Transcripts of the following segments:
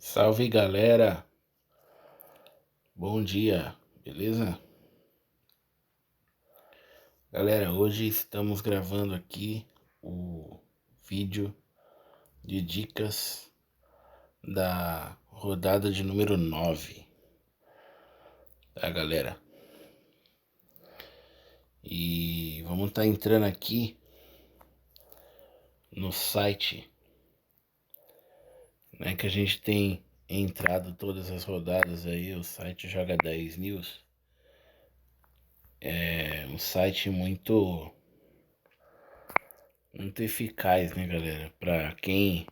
Salve galera, bom dia, beleza? Galera, hoje estamos gravando aqui o vídeo de dicas da rodada de número 9, tá galera? E vamos estar entrando aqui no site, né, que a gente tem entrado todas as rodadas aí, o site Joga 10 News. É um site muito eficaz, né, galera? Para quem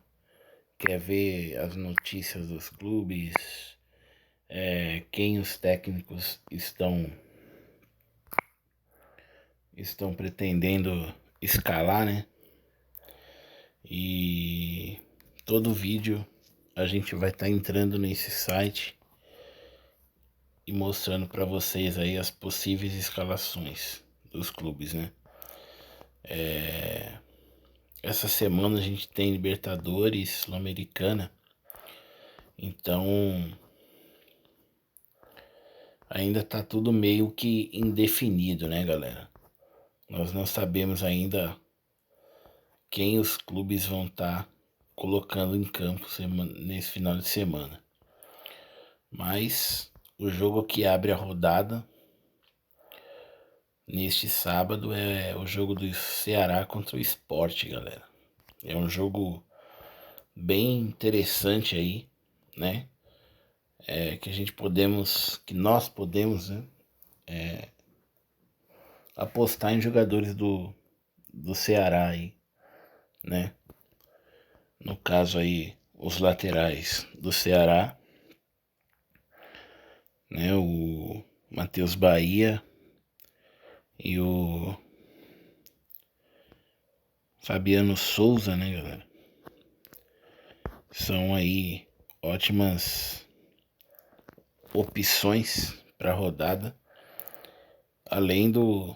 quer ver as notícias dos clubes, quem os técnicos estão pretendendo escalar, né? E todo vídeo a gente vai estar entrando nesse site e mostrando para vocês aí as possíveis escalações dos clubes, né? Essa semana a gente tem Libertadores, Sul-Americana, então ainda tá tudo meio que indefinido, né, galera? Nós não sabemos ainda quem os clubes vão estar colocando em campo nesse final de semana. Mas o jogo que abre a rodada neste sábado é o jogo do Ceará contra o Sport, galera. É um jogo bem interessante aí, né? Que nós podemos, né, apostar em jogadores do Ceará aí, né? No caso aí, os laterais do Ceará, né? O Matheus Bahia e o Fabiano Souza, né, galera? São aí ótimas opções para rodada. Além do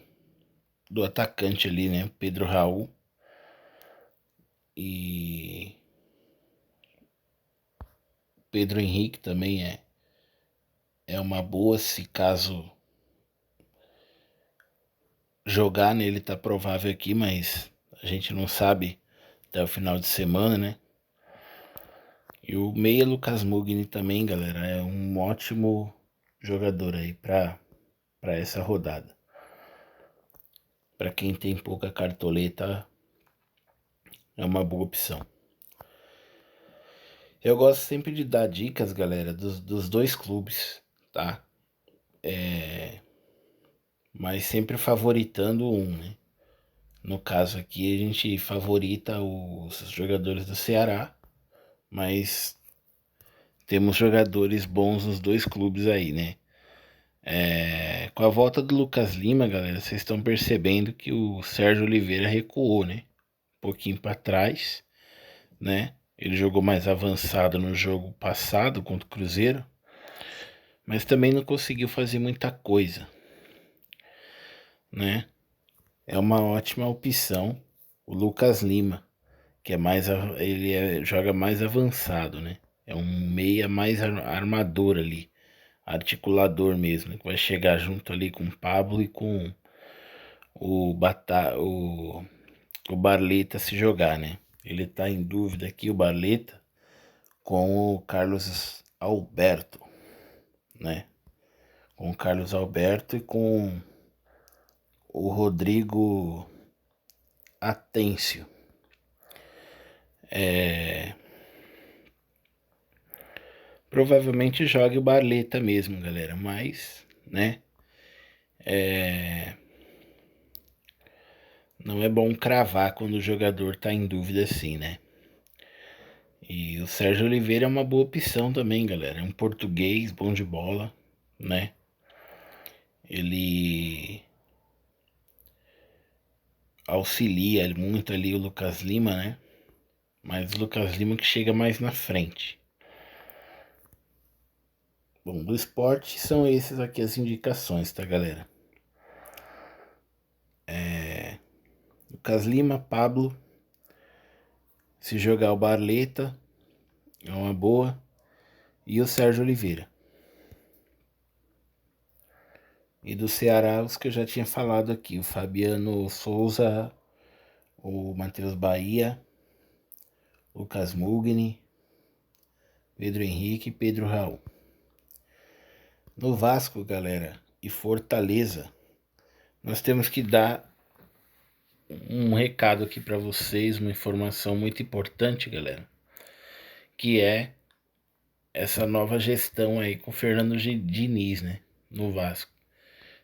atacante ali, né? Pedro Raul. E Pedro Henrique também é uma boa, se caso jogar nele, tá provável aqui, mas a gente não sabe até o final de semana, né? E o meia Lucas Mugni também, galera, é um ótimo jogador aí para essa rodada. Para quem tem pouca cartoleta, é uma boa opção. Eu gosto sempre de dar dicas, galera, dos dois clubes, tá? Mas sempre favoritando um, né? No caso aqui, a gente favorita os jogadores do Ceará, mas temos jogadores bons nos dois clubes aí, né? Com a volta do Lucas Lima, galera, vocês estão percebendo que o Sérgio Oliveira recuou, né? Um pouquinho para trás, né? Ele jogou mais avançado no jogo passado contra o Cruzeiro, mas também não conseguiu fazer muita coisa, né? É uma ótima opção o Lucas Lima, que joga mais avançado, né? É um meia mais armador ali, articulador mesmo, né? Que vai chegar junto ali com o Pablo e com o o Barleta se jogar, né? Ele tá em dúvida aqui, o Barleta, com o Carlos Alberto, né? Com o Carlos Alberto e com o Rodrigo Atêncio. Provavelmente jogue o Barleta mesmo, galera, mas, né? Não é bom cravar quando o jogador tá em dúvida assim, né? E o Sérgio Oliveira é uma boa opção também, galera. É um português bom de bola, né? Ele auxilia muito ali o Lucas Lima, né? Mas o Lucas Lima que chega mais na frente. Bom, do esporte são esses aqui as indicações, tá, galera? Lucas Lima, Pablo. Se jogar o Barleta, é uma boa. e o Sérgio Oliveira. E do Ceará, os que eu já tinha falado aqui, o Fabiano Souza, o Matheus Bahia, Lucas Mugni, Pedro Henrique e Pedro Raul. No Vasco, galera, e Fortaleza, nós temos que dar um recado aqui para vocês, uma informação muito importante, galera, que é essa nova gestão aí com o Fernando Diniz, né, no Vasco.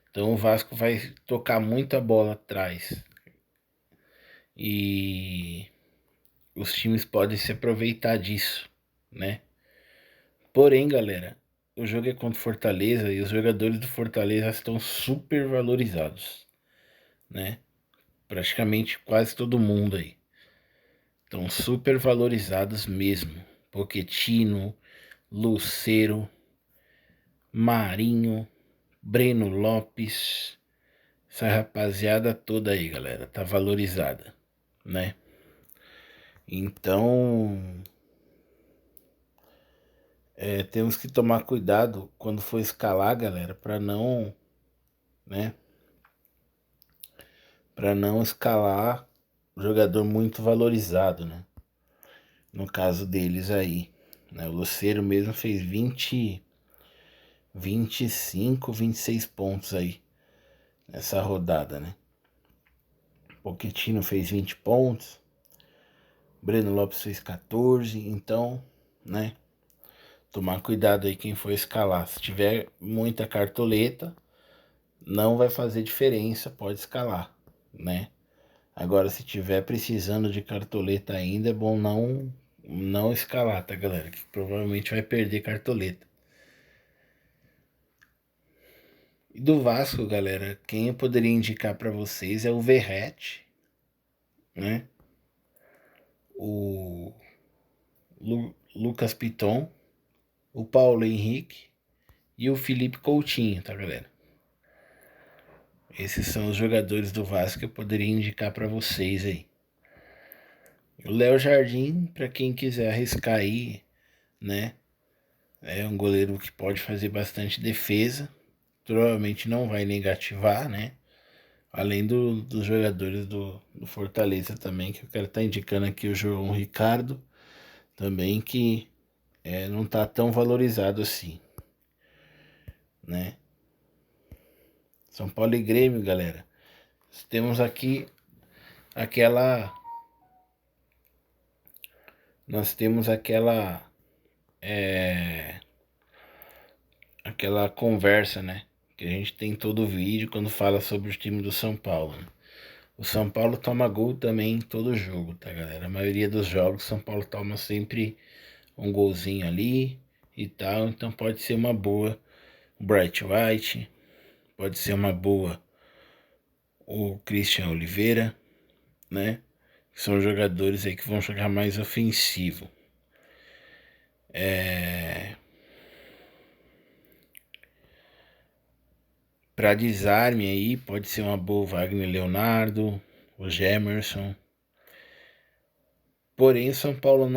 Então o Vasco vai tocar muita bola atrás e os times podem se aproveitar disso, né? Porém, galera, o jogo é contra o Fortaleza e os jogadores do Fortaleza estão super valorizados, né? Praticamente quase todo mundo aí. Estão super valorizados mesmo. Pochettino, Lucero, Marinho, Breno Lopes, essa rapaziada toda aí, galera, tá valorizada, né? Então, temos que tomar cuidado quando for escalar, galera, para não, né? Para não escalar jogador muito valorizado, né? No caso deles aí, né? O Lucero mesmo fez 25, 26 pontos aí nessa rodada, né? Pochettino fez 20 pontos, Breno Lopes fez 14, então, né? Tomar cuidado aí quem for escalar. Se tiver muita cartoleta, não vai fazer diferença, pode escalar, né? Agora, se tiver precisando de cartoleta ainda, é bom não escalar, tá, galera? Que provavelmente vai perder cartoleta. E do Vasco, galera, quem eu poderia indicar para vocês é o Verratti, né? O Lucas Piton, o Paulo Henrique e o Felipe Coutinho, tá, galera? Esses são os jogadores do Vasco que eu poderia indicar para vocês aí. O Léo Jardim, para quem quiser arriscar aí, né? É um goleiro que pode fazer bastante defesa. Provavelmente não vai negativar, né? Além dos jogadores do Fortaleza também, que eu quero estar indicando aqui o João Ricardo, também que não tá tão valorizado assim, né? São Paulo e Grêmio, galera. Temos aqui aquela... Nós temos aquela conversa, né? Que a gente tem em todo vídeo quando fala sobre o time do São Paulo, né? O São Paulo toma gol também em todo jogo, tá, galera? A maioria dos jogos, São Paulo toma sempre um golzinho ali e tal. Então pode ser uma boa o Bright White, pode ser uma boa o Christian Oliveira, né? São jogadores aí que vão jogar mais ofensivo. Para desarme aí, pode ser uma boa Wagner Leonardo, o Gemerson. Porém, o São Paulo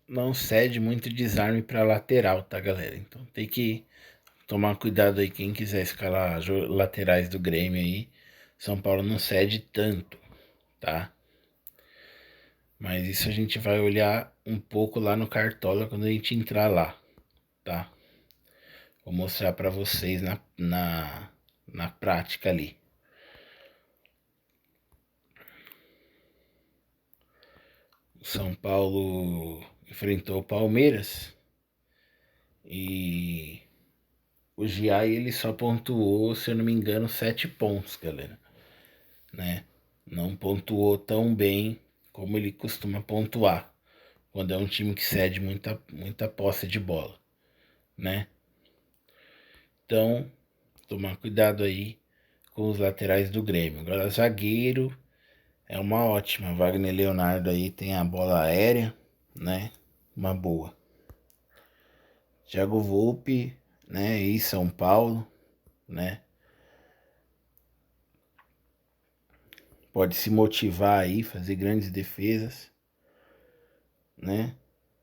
não cede muito desarme para lateral, tá, galera? Então tem que tomar cuidado aí quem quiser escalar laterais do Grêmio aí. São Paulo não cede tanto, tá? Mas isso a gente vai olhar um pouco lá no Cartola quando a gente entrar lá, tá? Vou mostrar para vocês na prática ali. O São Paulo enfrentou o Palmeiras e o Giai ele só pontuou, se eu não me engano, 7 pontos, galera, né? Não pontuou tão bem como ele costuma pontuar quando é um time que cede muita posse de bola, né? Então, tomar cuidado aí com os laterais do Grêmio. Agora, zagueiro é uma ótima. Wagner Leonardo aí tem a bola aérea, né? Uma boa. Thiago Volpe, né? E São Paulo, né? Pode se motivar aí, fazer grandes defesas, né?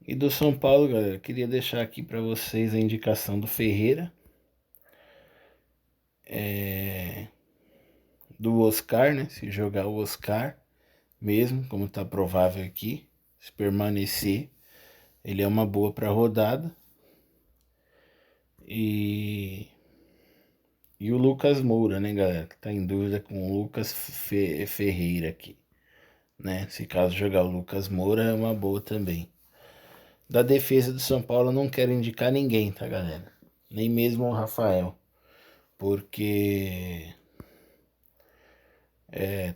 E do São Paulo, galera, queria deixar aqui para vocês a indicação do Ferreira, do Oscar, né? Se jogar o Oscar mesmo, como tá provável aqui, se permanecer, ele é uma boa para rodada. E o Lucas Moura, né, galera? Que tá em dúvida com o Lucas Ferreira aqui, né? Se caso jogar o Lucas Moura, é uma boa também. Da defesa do São Paulo, eu não quero indicar ninguém, tá, galera? Nem mesmo o Rafael. Porque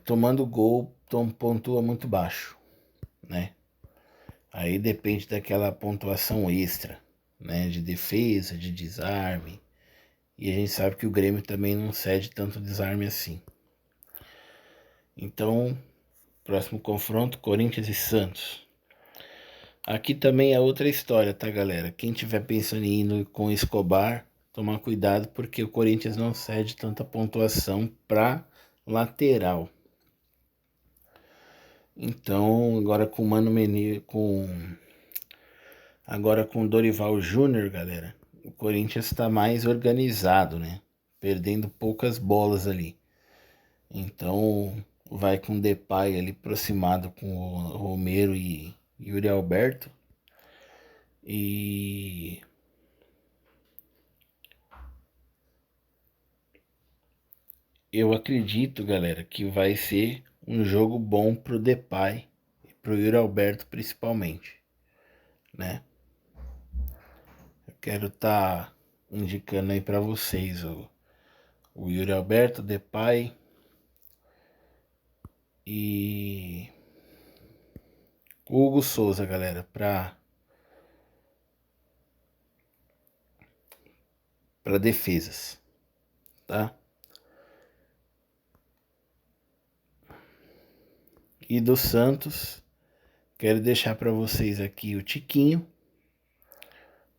tomando gol, pontua muito baixo, né? Aí depende daquela pontuação extra, né? De defesa, de desarme. E a gente sabe que o Grêmio também não cede tanto desarme assim. Então, próximo confronto, Corinthians e Santos. Aqui também é outra história, tá, galera? Quem tiver pensando em ir com Escobar, tomar cuidado, porque o Corinthians não cede tanta pontuação para lateral. Então, agora com o Mano Menezes, agora com o Dorival Júnior, galera, o Corinthians está mais organizado, né? Perdendo poucas bolas ali. Então, vai com o Depay ali aproximado com o Romero e Yuri Alberto. E eu acredito, galera, que vai ser um jogo bom pro Depay e pro Yuri Alberto principalmente, né? Eu quero estar indicando aí para vocês o Yuri Alberto, Depay e o Hugo Souza, galera, para defesas, tá? E do Santos, quero deixar para vocês aqui o Tiquinho,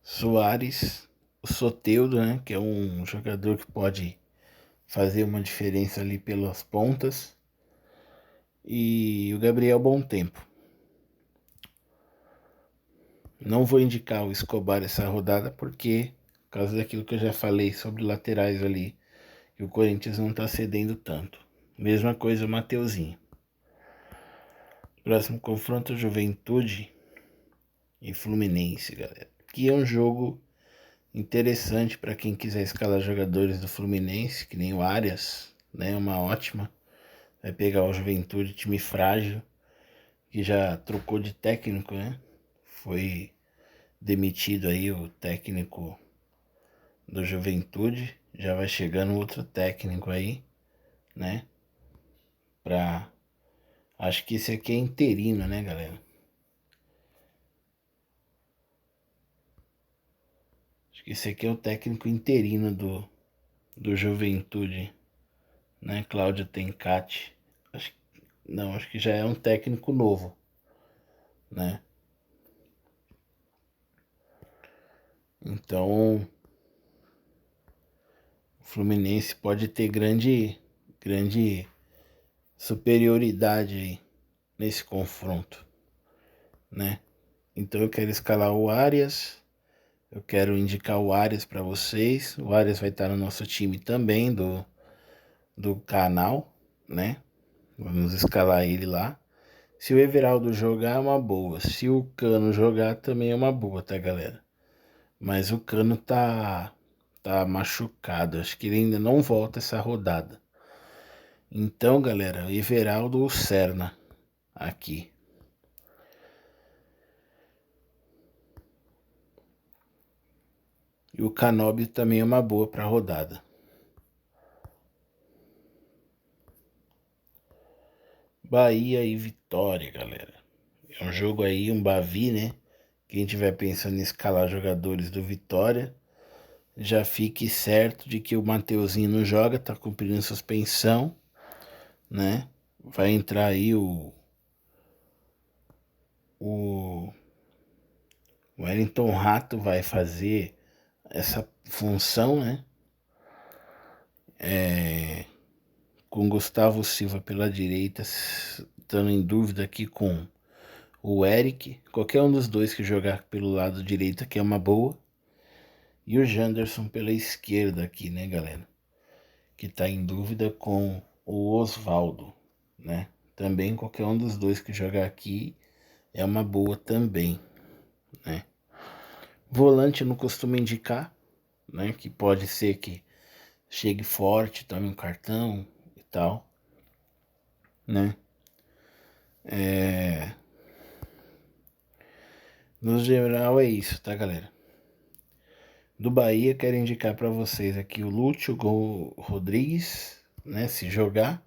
Soares, o Soteldo, né, que é um jogador que pode fazer uma diferença ali pelas pontas, e o Gabriel Bom Tempo. Não vou indicar o Escobar essa rodada porque, por causa daquilo que eu já falei sobre laterais ali, que o Corinthians não tá cedendo tanto. Mesma coisa o Mateuzinho. Próximo confronto, Juventude e Fluminense, galera. Que é um jogo interessante para quem quiser escalar jogadores do Fluminense, que nem o Arias, né? Uma ótima. Vai pegar o Juventude, time frágil, que já trocou de técnico, né? Foi demitido aí o técnico do Juventude, já vai chegando outro técnico aí, né? Acho que esse aqui é interino, né, galera? Acho que esse aqui é o técnico interino do Juventude, né? Cláudio Tencati. Acho que já é um técnico novo, né? Então, o Fluminense pode ter grande superioridade aí nesse confronto, né? Então eu quero escalar o Arias, eu quero indicar o Arias para vocês. O Arias vai estar no nosso time também do canal, né? Vamos escalar ele lá. Se o Everaldo jogar é uma boa, se o Cano jogar também é uma boa, tá, galera? Mas o Cano tá machucado, acho que ele ainda não volta essa rodada. Então, galera, Everaldo ou Serna aqui. E o Canóbio também é uma boa para rodada. Bahia e Vitória, galera. É um jogo aí, um Bavi, né? Quem tiver pensando em escalar jogadores do Vitória, já fique certo de que o Mateuzinho não joga, tá cumprindo suspensão, né? Vai entrar aí o Wellington Rato vai fazer essa função, né? Com Gustavo Silva pela direita, estando em dúvida aqui com o Eric, qualquer um dos dois que jogar pelo lado direito aqui é uma boa. E o Janderson pela esquerda aqui, né, galera? Que tá em dúvida com o Osvaldo, né? Também qualquer um dos dois que jogar aqui é uma boa também, né? Volante eu não costumo indicar, né? Que pode ser que chegue forte, tome um cartão e tal, né? No geral é isso, tá, galera? Do Bahia, quero indicar para vocês aqui o Lúcio Rodrigues, né? Se jogar,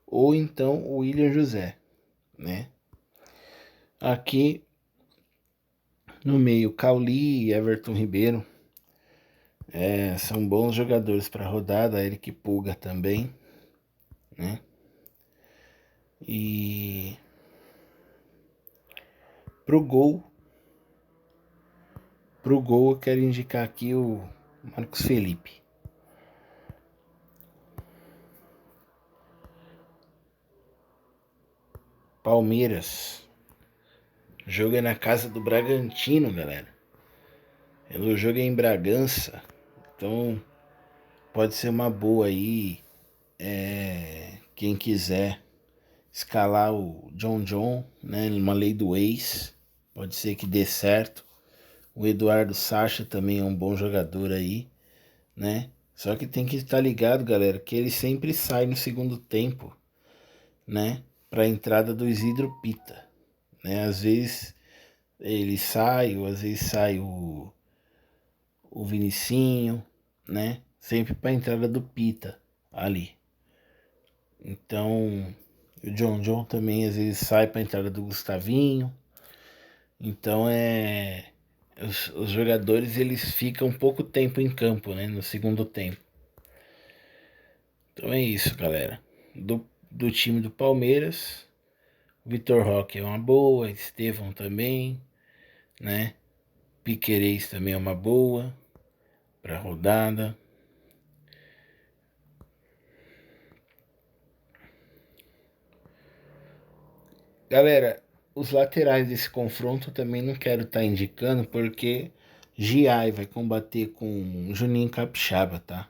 ou então o William José, né? Aqui no meio, Cauli e Everton Ribeiro. São bons jogadores para rodada, Eric Pulga também, né? E pro gol eu quero indicar aqui o Marcos Felipe. Palmeiras. O jogo é na casa do Bragantino, galera. O jogo é em Bragança, então pode ser uma boa aí. Quem quiser escalar o John, né? Uma lei do ex, pode ser que dê certo. O Eduardo Sacha também é um bom jogador aí, né? Só que tem que estar ligado, galera, que ele sempre sai no segundo tempo, né? Para a entrada do Isidro Pita, né? Às vezes ele sai, ou às vezes sai o Vinicinho, né? Sempre para a entrada do Pita ali. Então, o John também às vezes sai para a entrada do Gustavinho. Então os jogadores eles ficam pouco tempo em campo, né? No segundo tempo. Então é isso, galera. Do time do Palmeiras, Vitor Roque é uma boa, Estevão também, né? Piquerez também é uma boa para rodada. Galera, os laterais desse confronto eu também não quero estar indicando porque Giai vai combater com Juninho Capixaba, tá?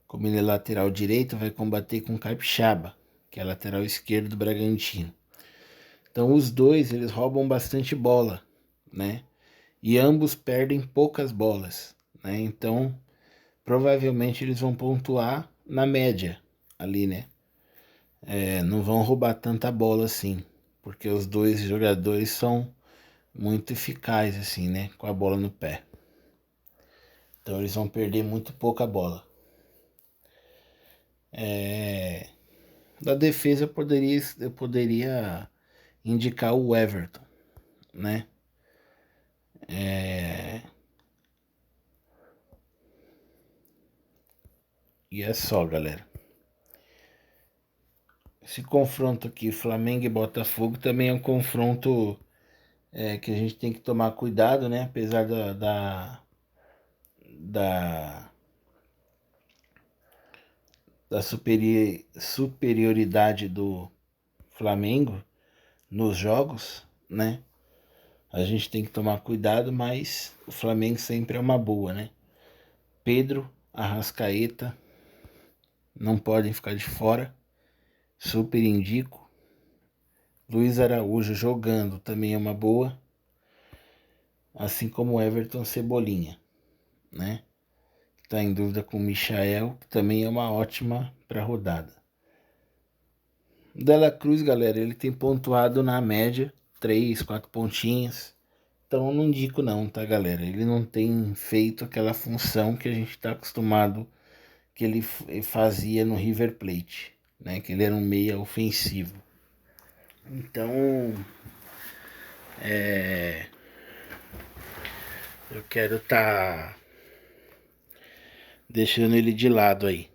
Como ele é lateral direito, vai combater com Capixaba, que é lateral esquerdo do Bragantino. Então os dois, eles roubam bastante bola, né? E ambos perdem poucas bolas, né? Então, provavelmente eles vão pontuar na média ali, né? Não vão roubar tanta bola assim, porque os dois jogadores são muito eficazes assim, né? Com a bola no pé. Então eles vão perder muito pouca bola. Da defesa eu poderia indicar o Everton, né? E é só, galera. Esse confronto aqui, Flamengo e Botafogo, também é um confronto que a gente tem que tomar cuidado, né? Apesar da, da superioridade do Flamengo nos jogos, né? A gente tem que tomar cuidado, mas o Flamengo sempre é uma boa, né? Pedro, Arrascaeta, não podem ficar de fora. Super indico. Luiz Araújo jogando também é uma boa. Assim como Everton Cebolinha, né? Tá em dúvida com o Michael, que também é uma ótima para rodada. Dela Cruz, galera, ele tem pontuado na média 3, 4 pontinhas. Então eu não indico não, tá, galera? Ele não tem feito aquela função que a gente está acostumado que ele fazia no River Plate, né? Que ele era um meia ofensivo. Então, eu quero deixando ele de lado aí.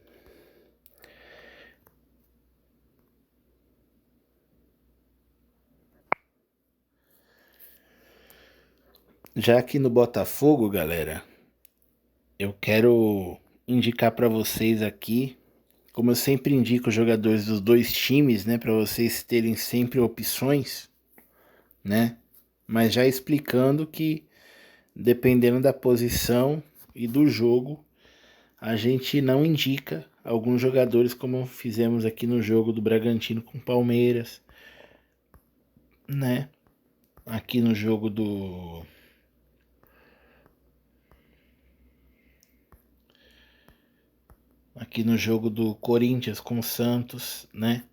Já aqui no Botafogo, galera, eu quero indicar para vocês aqui, como eu sempre indico os jogadores dos dois times, né, para vocês terem sempre opções. né? Mas já explicando que, dependendo da posição e do jogo, a gente não indica alguns jogadores, como fizemos aqui no jogo do Bragantino com Palmeiras, né? Aqui no jogo do Corinthians com o Santos, né?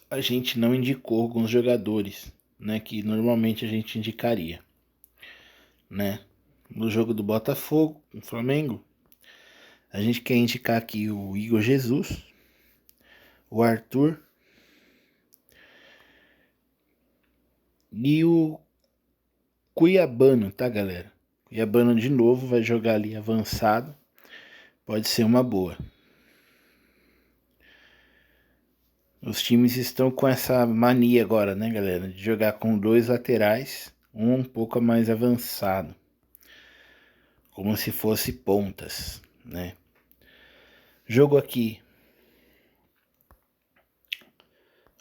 A gente não indicou alguns jogadores, né? Que normalmente a gente indicaria, né? No jogo do Botafogo, com o Flamengo, a gente quer indicar aqui o Igor Jesus, o Arthur e o Cuiabano, tá, galera? Cuiabano de novo vai jogar ali avançado, pode ser uma boa. Os times estão com essa mania agora, né, galera? De jogar com dois laterais, um pouco mais avançado. Como se fosse pontas, né? Jogo aqui.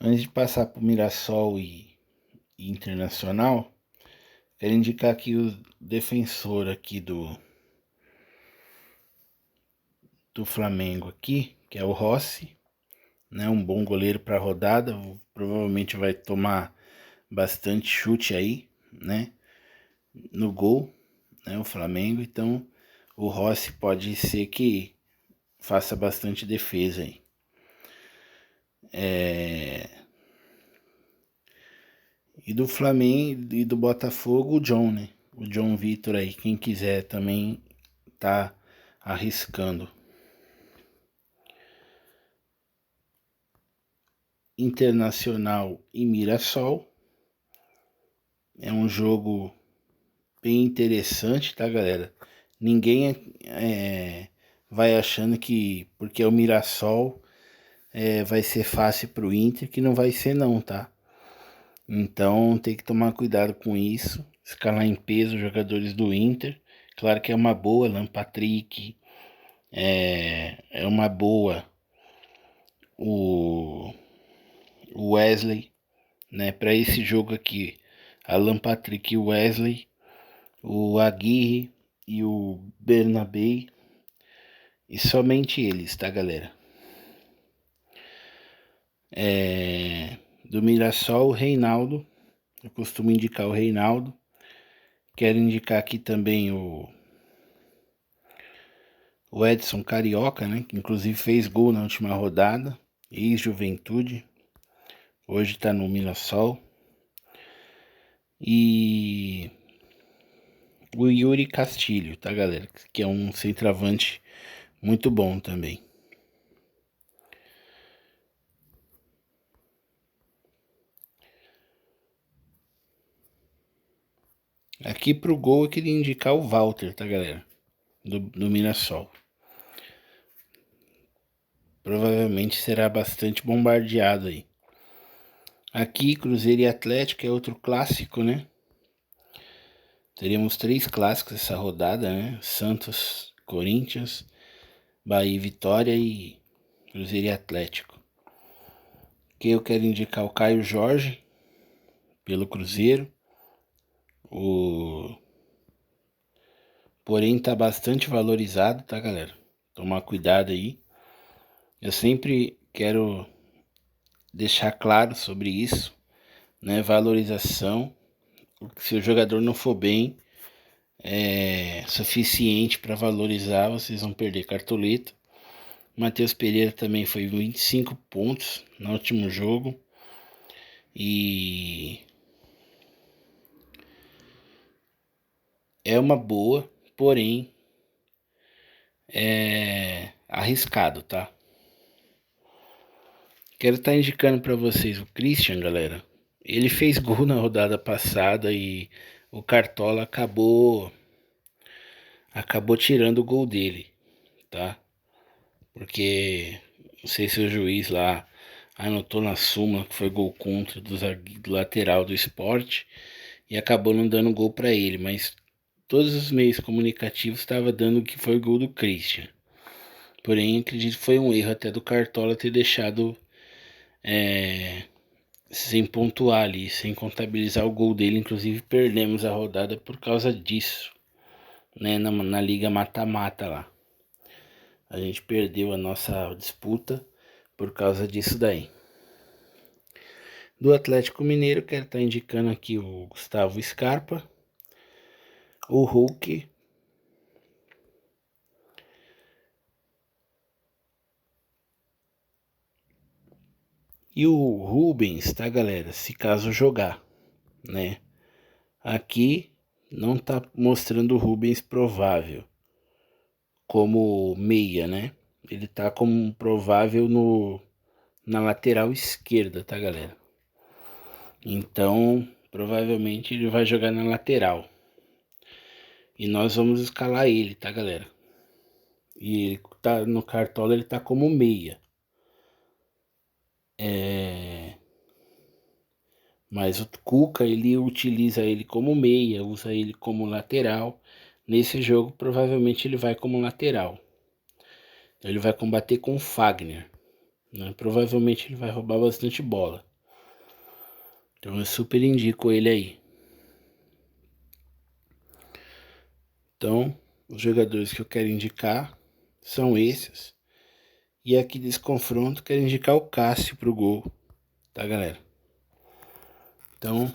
Antes de passar para o Mirassol e Internacional, quero indicar aqui o defensor aqui do Flamengo aqui, que é o Rossi, né? Um bom goleiro para a rodada, provavelmente vai tomar bastante chute aí, né? No gol, né? O Flamengo, então o Rossi pode ser que faça bastante defesa aí. E do Flamengo e do Botafogo, o John, né? O John Vitor aí, quem quiser também tá arriscando. Internacional e Mirassol. É um jogo bem interessante, tá, galera? Ninguém vai achando que porque é o Mirassol vai ser fácil pro Inter, que não vai ser não, tá? Então tem que tomar cuidado com isso. Escalar em peso os jogadores do Inter. Claro que é uma boa, Alan Patrick. É uma boa o Wesley, né? Para esse jogo aqui, Alan Patrick e Wesley, o Aguirre e o Bernabé. E somente eles, tá, galera? Do Mirassol, o Reinaldo. Eu costumo indicar o Reinaldo. Quero indicar aqui também o Edson Carioca, né? Que inclusive fez gol na última rodada. Ex-Juventude. Hoje tá no Mirassol. E o Yuri Castilho, tá, galera? Que é um centroavante muito bom também. Aqui pro gol eu queria indicar o Walter, tá, galera? Do Mirassol. Provavelmente será bastante bombardeado aí. Aqui, Cruzeiro e Atlético é outro clássico, né? Teríamos 3 clássicos essa rodada, né? Santos, Corinthians, Bahia e Vitória e Cruzeiro e Atlético. Aqui eu quero indicar o Caio Jorge, pelo Cruzeiro. Porém tá bastante valorizado, tá, galera? Tomar cuidado aí. Eu sempre quero deixar claro sobre isso, né? Valorização. Se o jogador não for bem suficiente para valorizar, vocês vão perder cartoleta. Matheus Pereira também foi 25 pontos no último jogo. E é uma boa, porém é arriscado, tá? Quero estar indicando para vocês o Christian, galera. Ele fez gol na rodada passada e o Cartola acabou tirando o gol dele, tá? Porque não sei se o juiz lá anotou na súmula que foi gol contra do lateral do Sport e acabou não dando gol para ele, mas todos os meios comunicativos estavam dando que foi o gol do Christian. Porém, acredito que foi um erro até do Cartola ter deixado sem pontuar ali, sem contabilizar o gol dele. Inclusive perdemos a rodada por causa disso, né? Na liga mata-mata lá. A gente perdeu a nossa disputa por causa disso daí. Do Atlético Mineiro, quero estar indicando aqui o Gustavo Scarpa, o Hulk, e o Rubens, tá, galera? Se caso jogar, né? Aqui não tá mostrando o Rubens provável como meia, né? Ele tá como provável na lateral esquerda, tá, galera? Então, provavelmente ele vai jogar na lateral. E nós vamos escalar ele, tá, galera? E ele tá no Cartola, ele tá como meia. Mas o Cuca, ele utiliza ele como meia, usa ele como lateral. Nesse jogo, provavelmente ele vai como lateral. Ele vai combater com o Fagner, né? Provavelmente ele vai roubar bastante bola. Então eu super indico ele aí. Então, os jogadores que eu quero indicar são esses. E aqui desse confronto, quero indicar o Cássio pro gol, tá, galera? Então,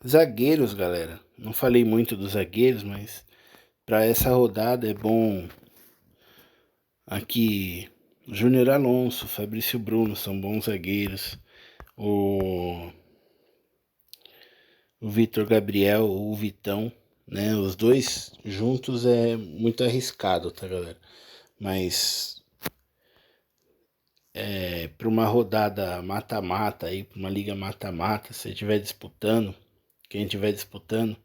zagueiros, galera. Não falei muito dos zagueiros, mas para essa rodada é bom aqui Júnior Alonso, Fabrício Bruno são bons zagueiros. O Vitor Gabriel, o Vitão, né? Os dois juntos é muito arriscado, tá, galera? Mas para uma rodada mata-mata aí, para uma liga mata-mata, se estiver disputando, quem estiver disputando,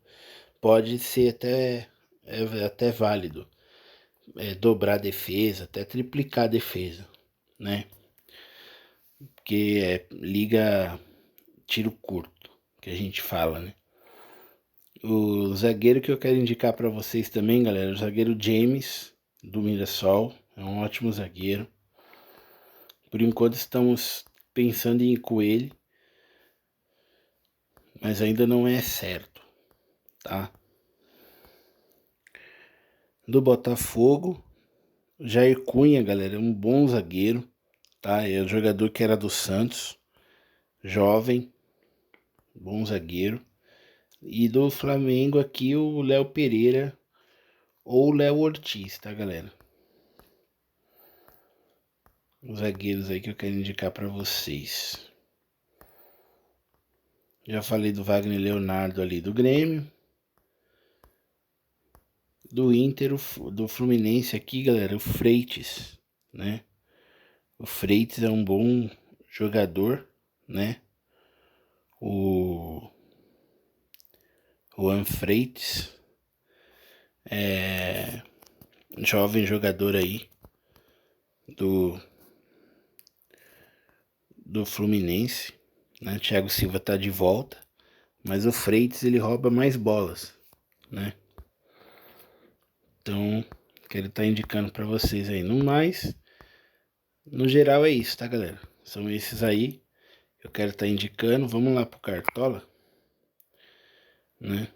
pode ser até válido. Dobrar a defesa, até triplicar a defesa, né? Porque liga tiro curto, que a gente fala, né? O zagueiro que eu quero indicar para vocês também, galera, o zagueiro James, do Mirassol, é um ótimo zagueiro. Por enquanto estamos pensando em ir com ele, mas ainda não é certo, tá? Do Botafogo, Jair Cunha, galera, é um bom zagueiro, tá? É o jogador que era do Santos, jovem, bom zagueiro. E do Flamengo aqui o Léo Pereira ou o Léo Ortiz, tá, galera? Os zagueiros aí que eu quero indicar para vocês. Já falei do Wagner Leonardo ali do Grêmio. Do Inter, do Fluminense aqui, galera, o Freitas, né? O Freitas é um bom jogador, né? O Juan Freitas é jovem jogador aí do Fluminense, né? Thiago Silva tá de volta, mas o Freitas ele rouba mais bolas, né? Então, quero estar indicando para vocês aí. No mais, no geral é isso, tá, galera? São esses aí. Eu quero estar indicando. Vamos lá pro Cartola, né?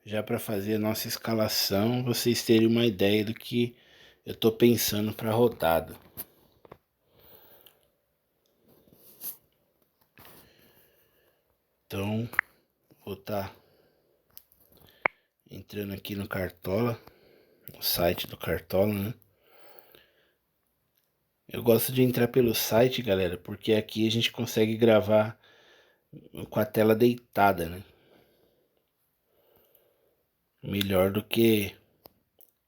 Já para fazer a nossa escalação, vocês terem uma ideia do que eu tô pensando para a rodada. Então, vou estar entrando aqui no Cartola, no site do Cartola, né? Eu gosto de entrar pelo site, galera, porque aqui a gente consegue gravar com a tela deitada, né? Melhor do que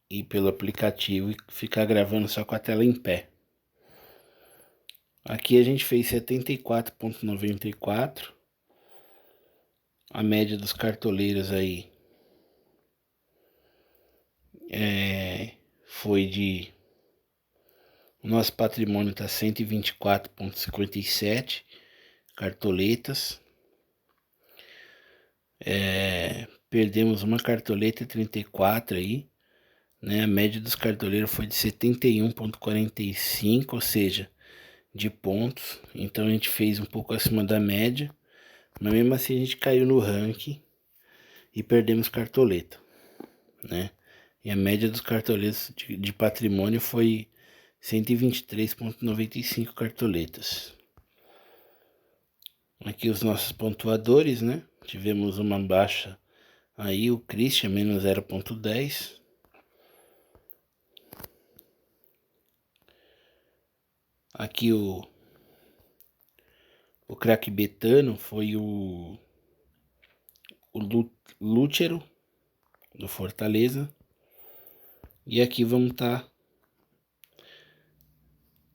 ir pelo aplicativo e ficar gravando só com a tela em pé. Aqui a gente fez 74,94. A média dos cartoleiros aí foi de... O nosso patrimônio está 124,57 cartoletas. Perdemos uma cartoleta 34 aí, né? A média dos cartoleiros foi de 71,45, ou seja, de pontos, então a gente fez um pouco acima da média, mas mesmo assim a gente caiu no ranking e perdemos cartoleta, né? E a média dos cartoletas de patrimônio foi 123,95 cartoletas. Aqui os nossos pontuadores, né? Tivemos uma baixa aí, o Christian, menos 0,10. Aqui o craque Betano foi o Lúcero, do Fortaleza. E aqui vamos estar...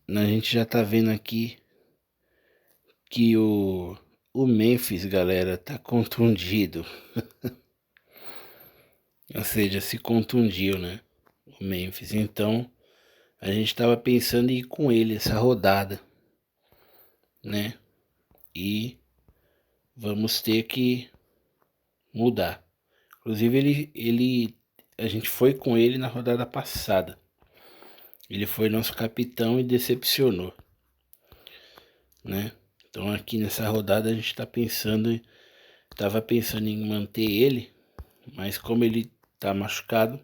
A gente já tá vendo aqui que o Memphis, galera, tá contundido. Ou seja, se contundiu, né? O Memphis. Então, a gente tava pensando em ir com ele essa rodada, né? E vamos ter que mudar. Inclusive, a gente foi com ele na rodada passada. Ele foi nosso capitão e decepcionou, né? Então aqui nessa rodada a gente tava pensando em manter ele, mas como ele tá machucado,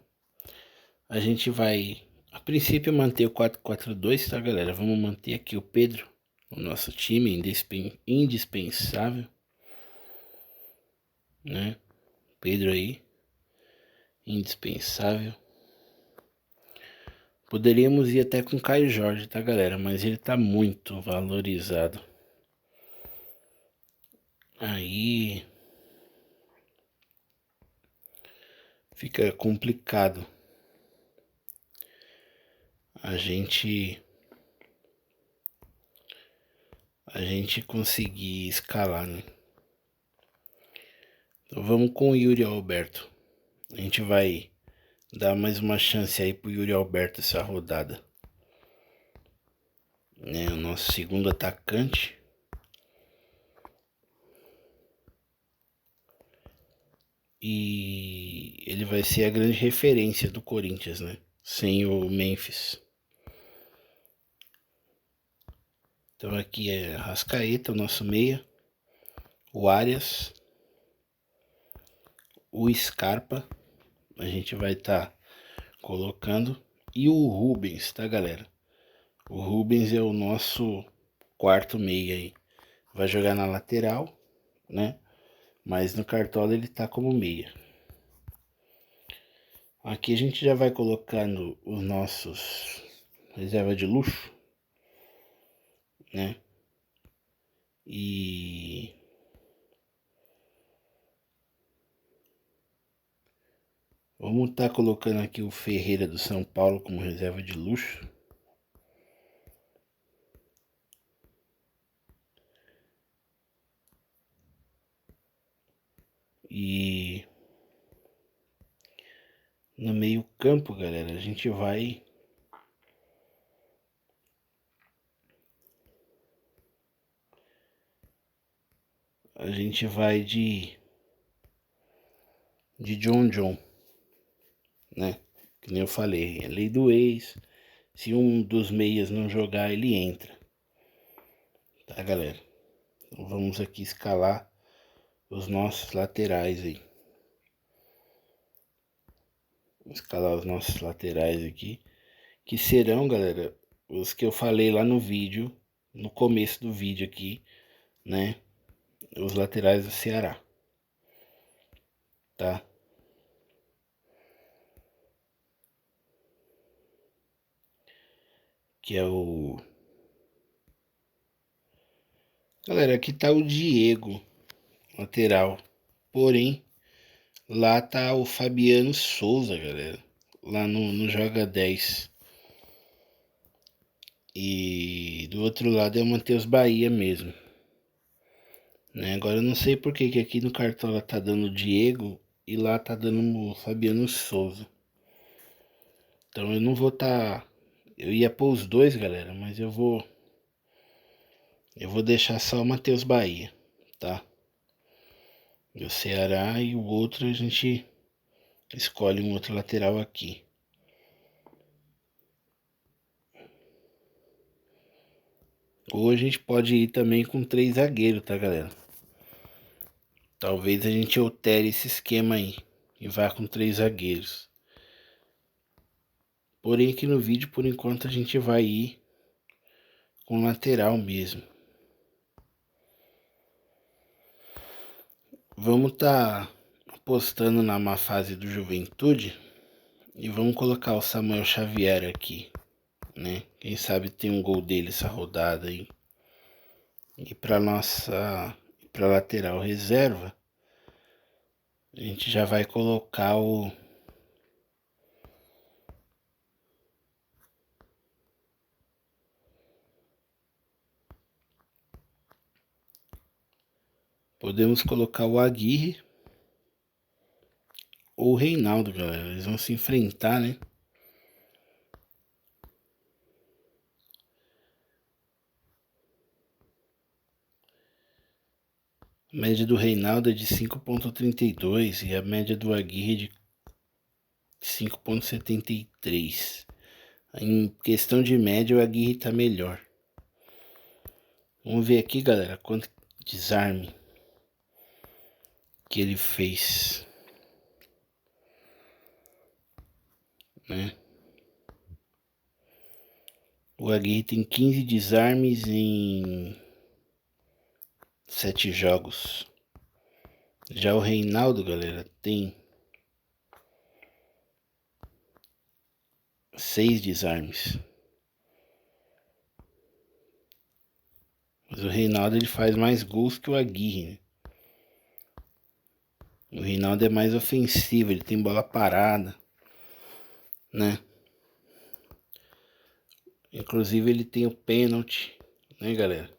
a gente vai, a princípio, manter o 4-4-2, tá, galera? Vamos manter aqui o Pedro, o nosso time indispensável, né? Pedro aí, indispensável. Poderíamos ir até com o Caio Jorge, tá, galera? Mas ele tá muito valorizado. Aí fica complicado a gente conseguir escalar, né? Então vamos com o Yuri Alberto. A gente vai dar mais uma chance aí pro Yuri Alberto essa rodada, né? O nosso segundo atacante. E ele vai ser a grande referência do Corinthians, né? Sem o Memphis. Então aqui é Rascaeta, o nosso meia. O Arias. O Scarpa. A gente vai estar colocando. E o Rubens, tá, galera? O Rubens é o nosso quarto meia aí. Vai jogar na lateral, né? Mas no Cartola ele tá como meia. Aqui a gente já vai colocando os nossos reserva de luxo, né? E vamos estar colocando aqui o Ferreira do São Paulo como reserva de luxo. E no meio campo, galera, a gente vai de John, né? Que nem eu falei, é lei do ex. Se um dos meias não jogar, ele entra. Tá, galera? Então vamos aqui escalar os nossos laterais aí. Vamos escalar os nossos laterais aqui, que serão, galera, os que eu falei lá no vídeo, no começo do vídeo aqui, né? Os laterais do Ceará, tá? Que é o... Galera, aqui tá o Diego, lateral. Porém, lá tá o Fabiano Souza, galera. Lá no Joga 10. E do outro lado é o Matheus Bahia mesmo, né? Agora eu não sei por que aqui no Cartola tá dando Diego e lá tá dando o Fabiano Souza. Então eu não vou tá... Eu ia pôr os dois, galera, mas eu vou deixar só o Matheus Bahia, tá? E o Ceará e o outro a gente escolhe um outro lateral aqui. Ou a gente pode ir também com 3 zagueiros, tá, galera? Talvez a gente altere esse esquema aí e vá com 3 zagueiros. Porém, aqui no vídeo, por enquanto, a gente vai ir com lateral mesmo. Vamos tá apostando na má fase do Juventude e vamos colocar o Samuel Xavier aqui, né? Quem sabe tem um gol dele essa rodada aí. E para lateral reserva, a gente já vai colocar o podemos colocar o Aguirre ou o Reinaldo, galera. Eles vão se enfrentar, né? A média do Reinaldo é de 5,32 e a média do Aguirre é de 5,73. Em questão de média, o Aguirre tá melhor. Vamos ver aqui, galera, quanto desarme que ele fez, né? O Aguirre tem 15 desarmes em 7 jogos. Já o Reinaldo, galera, tem 6 desarmes. Mas o Reinaldo ele faz mais gols que o Aguirre, né? O Reinaldo é mais ofensivo, ele tem bola parada, né? Inclusive ele tem o pênalti, né, galera?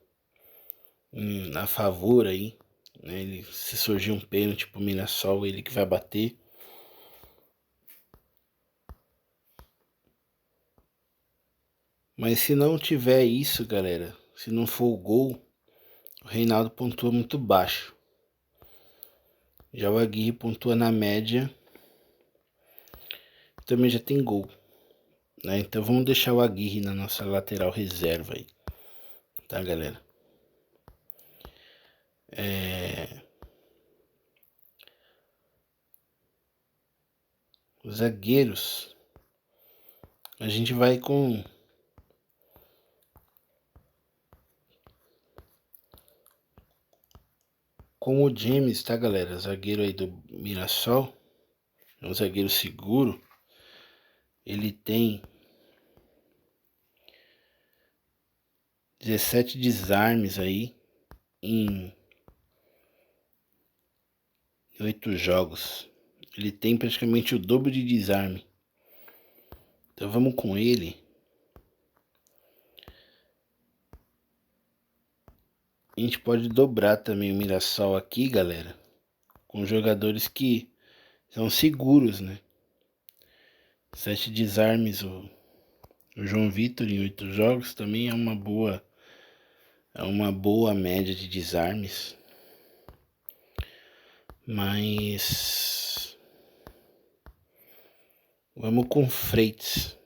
A favor aí, né? Ele, se surgir um pênalti pro Mirassol, ele que vai bater. Mas se não tiver isso, galera, se não for o gol, o Reinaldo pontua muito baixo. Já o Aguirre pontua na média, também já tem gol, né? Então vamos deixar o Aguirre na nossa lateral reserva aí, tá, galera? Os zagueiros, a gente vai com o James, tá, galera? Zagueiro aí do Mirassol, é um zagueiro seguro. Ele tem 17 desarmes aí em 8 jogos. Ele tem praticamente o dobro de desarme. Então vamos com ele. A gente pode dobrar também o Mirassol aqui, galera, com jogadores que são seguros, né? 7 desarmes o João Vitor em 8 jogos também é uma boa média de desarmes. Mas vamos com Freitas.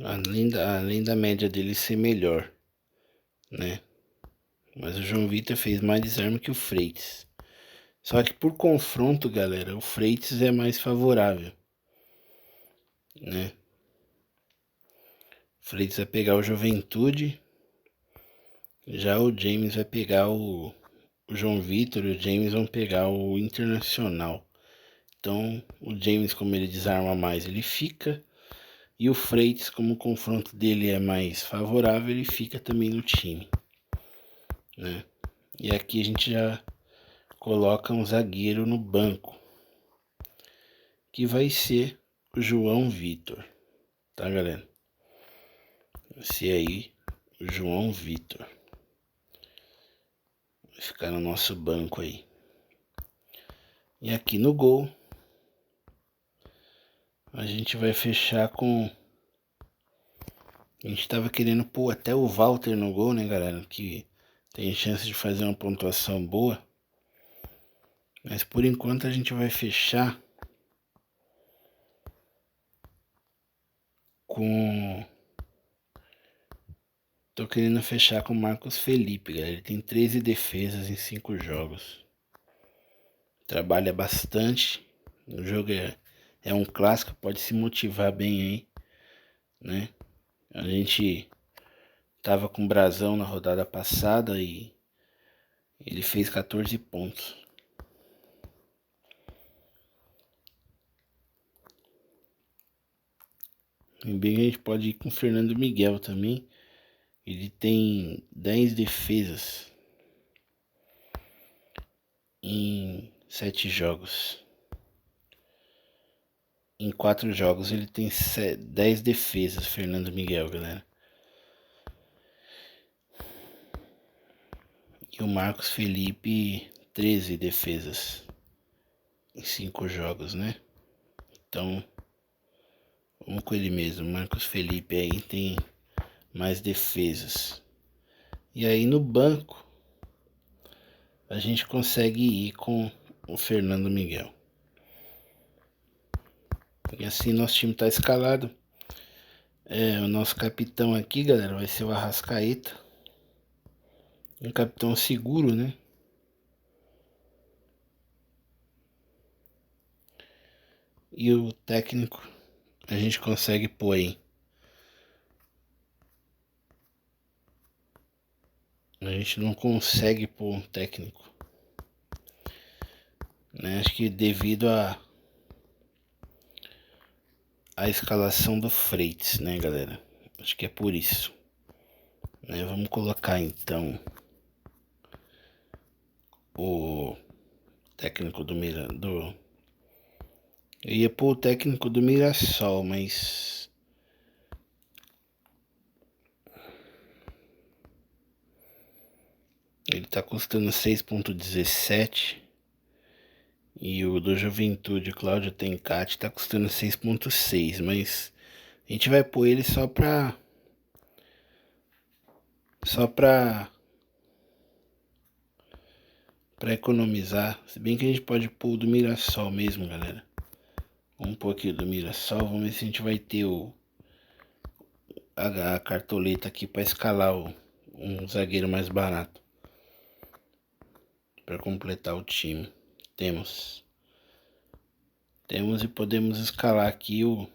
Além da média dele ser melhor, né? Mas o João Vitor fez mais desarme que o Freitas. Só que por confronto, galera, o Freitas é mais favorável, né? O Freitas vai pegar o Juventude, já o James vai pegar o João Vitor e o James vão pegar o Internacional. Então, o James, como ele desarma mais, ele fica. E o Freitas, como o confronto dele é mais favorável, ele fica também no time, né? E aqui a gente já coloca um zagueiro no banco, que vai ser o João Vitor, tá, galera? Esse aí, o João Vitor. Vai ficar no nosso banco aí. E aqui no gol, a gente vai fechar com... A gente tava querendo pôr até o Walter no gol, né, galera? Que tem chance de fazer uma pontuação boa. Mas por enquanto a gente vai fechar com Tô querendo fechar com o Marcos Felipe, galera. Ele tem 13 defesas em 5 jogos. Trabalha bastante. O jogo é um clássico, pode se motivar bem aí, né? A gente tava com o Brasão na rodada passada e ele fez 14 pontos. E bem a gente pode ir com o Fernando Miguel também. Ele tem 10 defesas em 7 jogos. Em 4 jogos ele tem 10 defesas, Fernando Miguel, galera. E o Marcos Felipe, 13 defesas em 5 jogos, né? Então, vamos com ele mesmo. Marcos Felipe aí tem mais defesas. E aí no banco, a gente consegue ir com o Fernando Miguel. E assim nosso time tá escalado. O nosso capitão aqui, galera, vai ser o Arrascaeta. Um capitão seguro, né? E o técnico a gente consegue pôr aí. A gente não consegue pôr um técnico, né? Acho que devido a escalação do Freitas, né, galera? Acho que é por isso, né? Vamos colocar então o técnico do Mirador. Eu ia pôr o técnico do Mirassol, mas ele tá custando 6,17. E o do Juventude, Cláudio Tencati, tá custando 6,6. Mas a gente vai pôr ele só pra economizar. Se bem que a gente pode pôr o do Mirassol mesmo, galera. Vamos pôr aqui o do Mirassol. Vamos ver se a gente vai ter a cartoleta aqui pra escalar um zagueiro mais barato. Pra completar o time. Temos e podemos escalar aqui o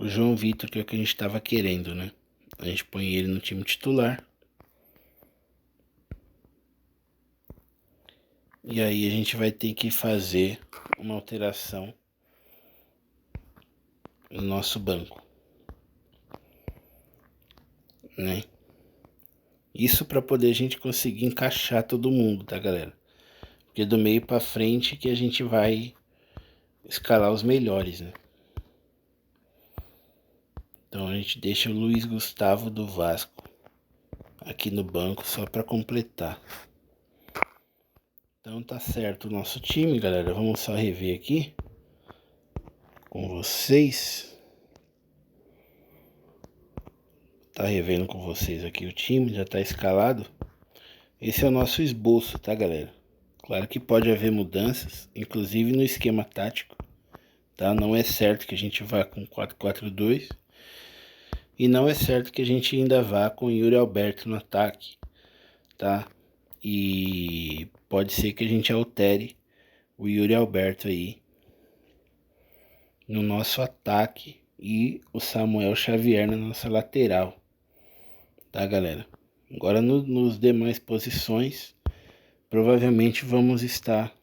João Vitor, que é o que a gente estava querendo, né? A gente põe ele no time titular. E aí a gente vai ter que fazer uma alteração no nosso banco, né? Isso para poder a gente conseguir encaixar todo mundo, tá, galera? Porque do meio para frente que a gente vai escalar os melhores, né? Então a gente deixa o Luiz Gustavo do Vasco aqui no banco só para completar. Então tá certo o nosso time, galera. Vamos só rever aqui com vocês. Tá revendo com vocês aqui o time, já tá escalado. Esse é o nosso esboço, tá, galera? Claro que pode haver mudanças, inclusive no esquema tático, tá? Não é certo que a gente vá com 4-4-2 e não é certo que a gente ainda vá com Yuri Alberto no ataque, tá? E pode ser que a gente altere o Yuri Alberto aí no nosso ataque e o Samuel Xavier na nossa lateral, tá, galera? Agora nos demais posições, provavelmente vamos estar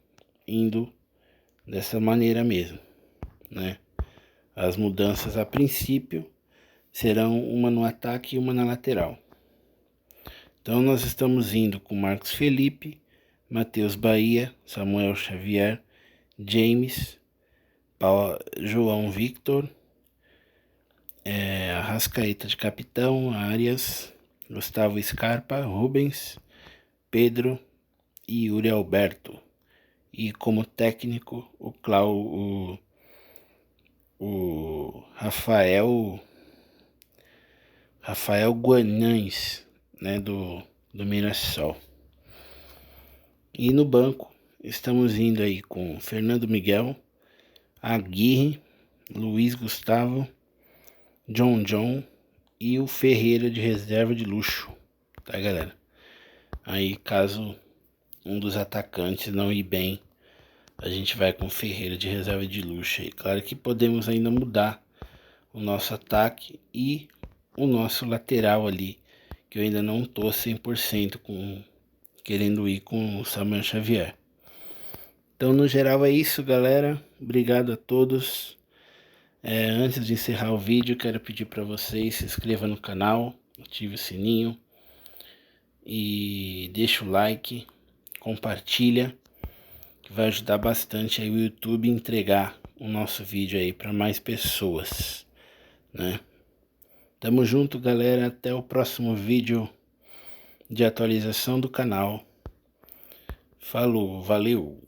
indo dessa maneira mesmo, né? As mudanças a princípio serão uma no ataque e uma na lateral. Então nós estamos indo com Marcos Felipe, Matheus Bahia, Samuel Xavier, James, João Victor, Arrascaeta de capitão, Arias, Gustavo Scarpa, Rubens, Pedro e Yuri Alberto. E como técnico, o Rafael Guanães, né, do Mirassol. E no banco estamos indo aí com Fernando Miguel, Aguirre, Luiz Gustavo, John e o Ferreira de reserva de luxo, tá, galera? Aí, caso um dos atacantes não ir bem, a gente vai com o Ferreira de reserva de luxo aí. Claro que podemos ainda mudar o nosso ataque e o nosso lateral ali, que eu ainda não tô 100% querendo ir com o Samuel Xavier. Então, no geral é isso, galera. Obrigado a todos. Antes de encerrar o vídeo, quero pedir para vocês se inscrevam no canal, ative o sininho e deixa o like, compartilha, que vai ajudar bastante aí o YouTube a entregar o nosso vídeo aí para mais pessoas, né? Tamo junto, galera. Até o próximo vídeo de atualização do canal. Falou, valeu!